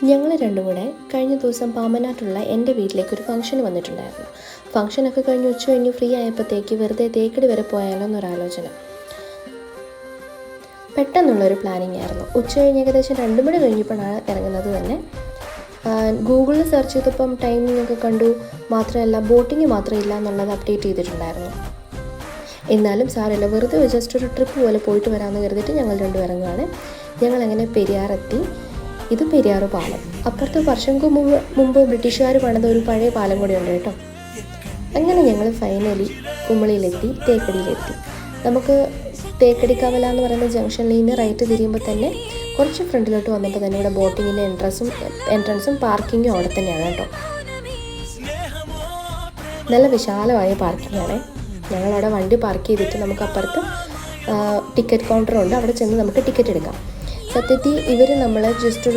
ഞങ്ങൾ രണ്ടും കൂടെ കഴിഞ്ഞ ദിവസം പാമ്പനാട്ടുള്ള എൻ്റെ വീട്ടിലേക്ക് ഒരു ഫംഗ്ഷന് വന്നിട്ടുണ്ടായിരുന്നു. ഫംഗ്ഷനൊക്കെ കഴിഞ്ഞ് ഉച്ച കഴിഞ്ഞ് ഫ്രീ ആയപ്പോഴത്തേക്ക് വെറുതെ തേക്കടി വരെ പോയാലോ എന്നൊരാലോചന. പെട്ടെന്നുള്ളൊരു പ്ലാനിങ് ആയിരുന്നു. ഉച്ച കഴിഞ്ഞ് ഏകദേശം 2 മണി കഴിഞ്ഞപ്പോഴാണ് ഇറങ്ങുന്നത് തന്നെ. ഗൂഗിളിൽ സെർച്ച് ചെയ്തപ്പം ടൈമിംഗ് ഒക്കെ കണ്ടു. മാത്രമല്ല ബോട്ടിങ് മാത്രമില്ല എന്നുള്ളത് അപ്ഡേറ്റ് ചെയ്തിട്ടുണ്ടായിരുന്നു. എന്നാലും സാരമില്ല, വെറുതെ ജസ്റ്റ് ഒരു ട്രിപ്പ് പോലെ പോയിട്ട് വരാമെന്ന് കരുതിയിട്ട് ഞങ്ങൾ രണ്ടും ഇറങ്ങുകയാണ്. ഞങ്ങളങ്ങനെ പെരിയാറെത്തി. ഇത് പെരിയാർ പാലം. അപ്പുറത്ത് വർഷങ്ങൾക്ക് മുമ്പ് ബ്രിട്ടീഷുകാർ പണിത ഒരു പഴയ പാലം കൂടി ഉണ്ട് കേട്ടോ. അങ്ങനെ ഞങ്ങൾ ഫൈനലി കുമളിയിലെത്തി, തേക്കടിയിലെത്തി. നമുക്ക് തേക്കടി കവല എന്ന് പറയുന്ന ജംഗ്ഷനിൽ നിന്ന് റൈറ്റ് തിരിയുമ്പോൾ തന്നെ കുറച്ച് ഫ്രണ്ടിലോട്ട് വന്നപ്പോൾ തന്നെ ഇവിടെ ബോട്ടിങ്ങിൻ്റെ എൻട്രൻസും പാർക്കിങ്ങും അവിടെ തന്നെയാണ് കേട്ടോ. നല്ല വിശാലമായ പാർക്കിങ്ങാണ്. ഞങ്ങളവിടെ വണ്ടി പാർക്ക് ചെയ്തിട്ട് നമുക്ക് അപ്പുറത്ത് ടിക്കറ്റ് കൗണ്ടറുണ്ട്, അവിടെ ചെന്ന് നമുക്ക് ടിക്കറ്റ് എടുക്കാം. സത്യത്തിൽ ഇവർ നമ്മളെ ജസ്റ്റ് ഒരു